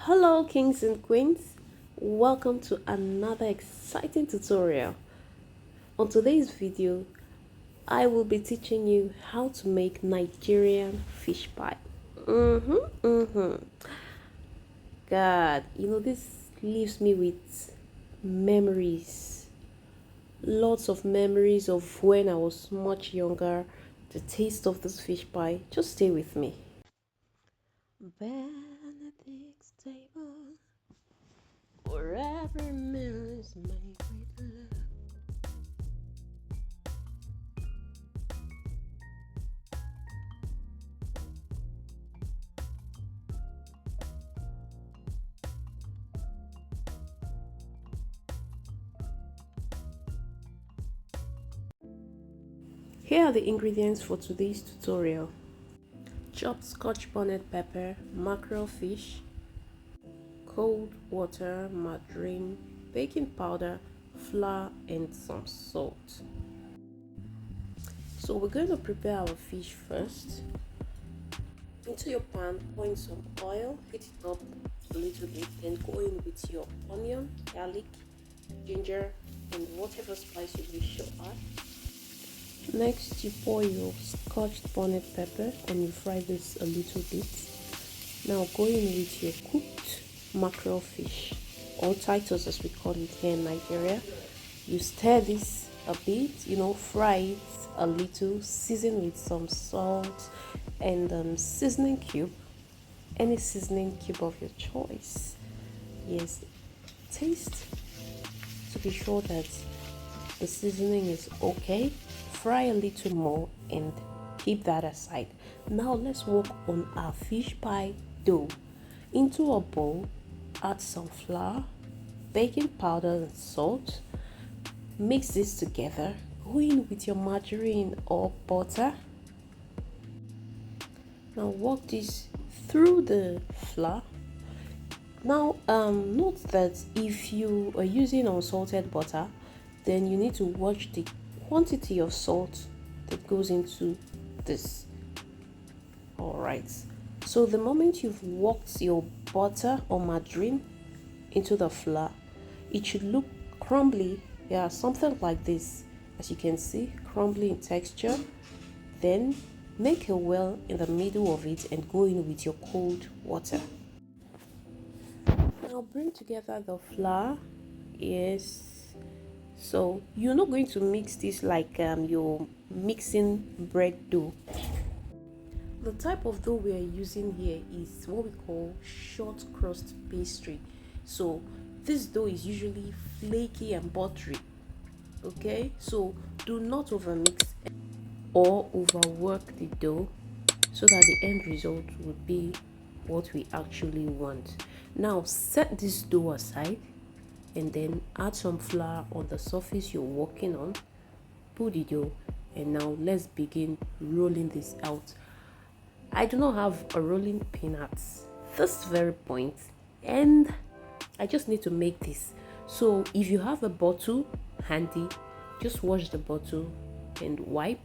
Hello kings and queens, welcome to another exciting tutorial. On today's video, I will be teaching you how to make Nigerian fish pie. God, this leaves me with memories. Lots of memories of when I was much younger, the taste of this fish pie. Just stay with me. Benedict's table. Forever meal is made with love. Here are the ingredients for today's tutorial. Chopped scotch bonnet pepper, mackerel fish, cold water, margarine, baking powder, flour and some salt. So we're going to prepare our fish first. Into your pan, pour in some oil, heat it up a little bit, then go in with your onion, garlic, ginger and whatever spice you wish to add. Next, you pour your scotched bonnet pepper and you fry this a little bit. Now go in with your cooked mackerel fish, or Titus as we call it here in Nigeria. You stir this a bit, fry it a little, season with some salt and seasoning cube, any seasoning cube of your choice. Yes, taste to be sure that the seasoning is okay. Fry a little more and keep that aside. Now let's work on our fish pie dough. Into a bowl, add some flour, baking powder and salt. Mix this together. Go in with your margarine or butter. Now work this through the flour. Now note that if you are using unsalted butter, then you need to watch the quantity of salt that goes into this. All right, so the moment you've worked your butter or margarine into the flour, it should look crumbly, something like this. As you can see, crumbly in texture. Then make a well in the middle of it and go in with your cold water. Now bring together the flour. Yes, so you're not going to mix this like you're mixing bread dough. The type of dough we are using here is what we call short crust pastry. So this dough is usually flaky and buttery. Okay, so do not overmix or overwork the dough so that the end result would be what we actually want. Now set this dough aside and then add some flour on the surface you're working on. Put the dough, and now let's begin rolling this out. I do not have a rolling pin at this very point, and I just need to make this. So if you have a bottle handy, just wash the bottle and wipe.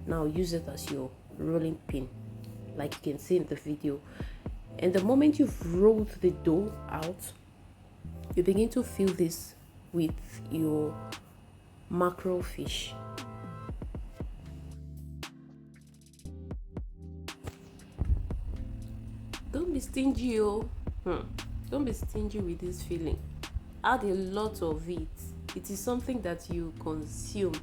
Now use it as your rolling pin, like you can see in the video. And the moment you've rolled the dough out, you begin to fill this with your mackerel fish. Don't be stingy, don't be stingy with this filling. Add a lot of it. It is something that you consume,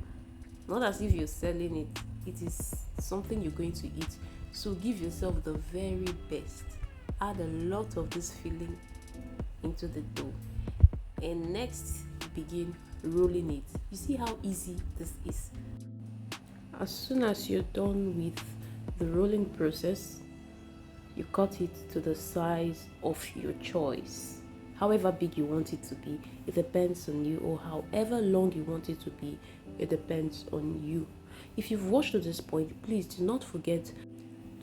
not as if you're selling it. It is something you're going to eat. So give yourself the very best. Add a lot of this filling into the dough. And next, begin rolling it. You see how easy this is? As soon as you're done with the rolling process, you cut it to the size of your choice. However big you want it to be, it depends on you, or however long you want it to be, it depends on you. If you've watched to this point, please do not forget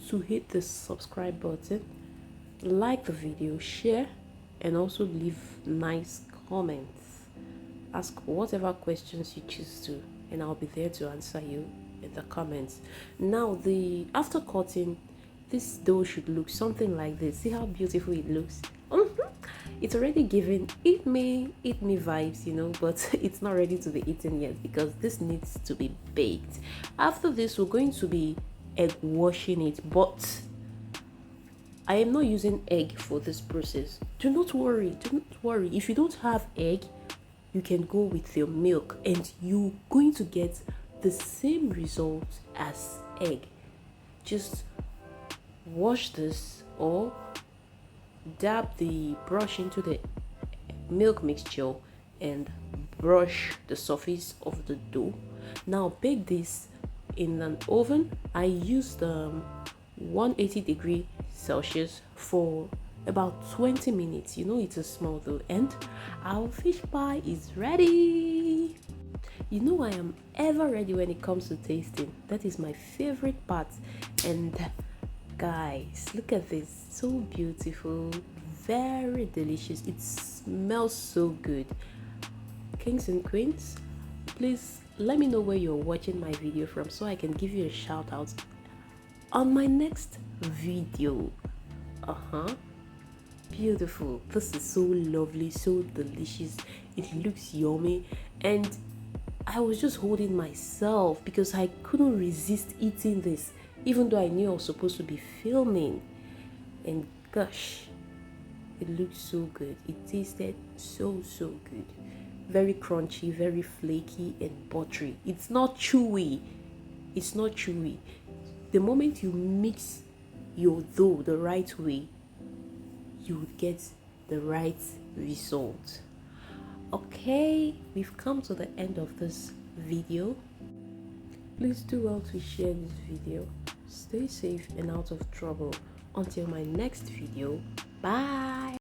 to hit the subscribe button, like the video, share, and also leave nice comments. Ask whatever questions you choose to, and I'll be there to answer you in the comments. Now, after cutting, this dough should look something like this. See how beautiful it looks? It's already giving eat me vibes, you know, but it's not ready to be eaten yet because this needs to be baked. After this, we're going to be egg washing it, but I am not using egg for this process. Do not worry, if you don't have egg, you can go with your milk and you're going to get the same result as egg. Just wash this or dab the brush into the milk mixture and brush the surface of the dough. Now bake this in an oven. I used 180 Celsius for about 20 minutes. You know, it's a small dough, and our fish pie is ready. You know, I am ever ready when it comes to tasting. That is my favorite part. And guys, look at this, so beautiful, very delicious. It smells so good. Kings and queens, please let me know where you're watching my video from so I can give you a shout out on my next video. Beautiful. This is so lovely, so delicious. It looks yummy, and I was just holding myself because I couldn't resist eating this, even though I knew I was supposed to be filming. And gosh, it looked so good. It tasted so good. Very crunchy, very flaky and buttery. It's not chewy. It's not chewy. The moment you mix your dough the right way, you would get the right result. Okay, we've come to the end of this video. Please do well to share this video. Stay safe and out of trouble. Until my next video, bye.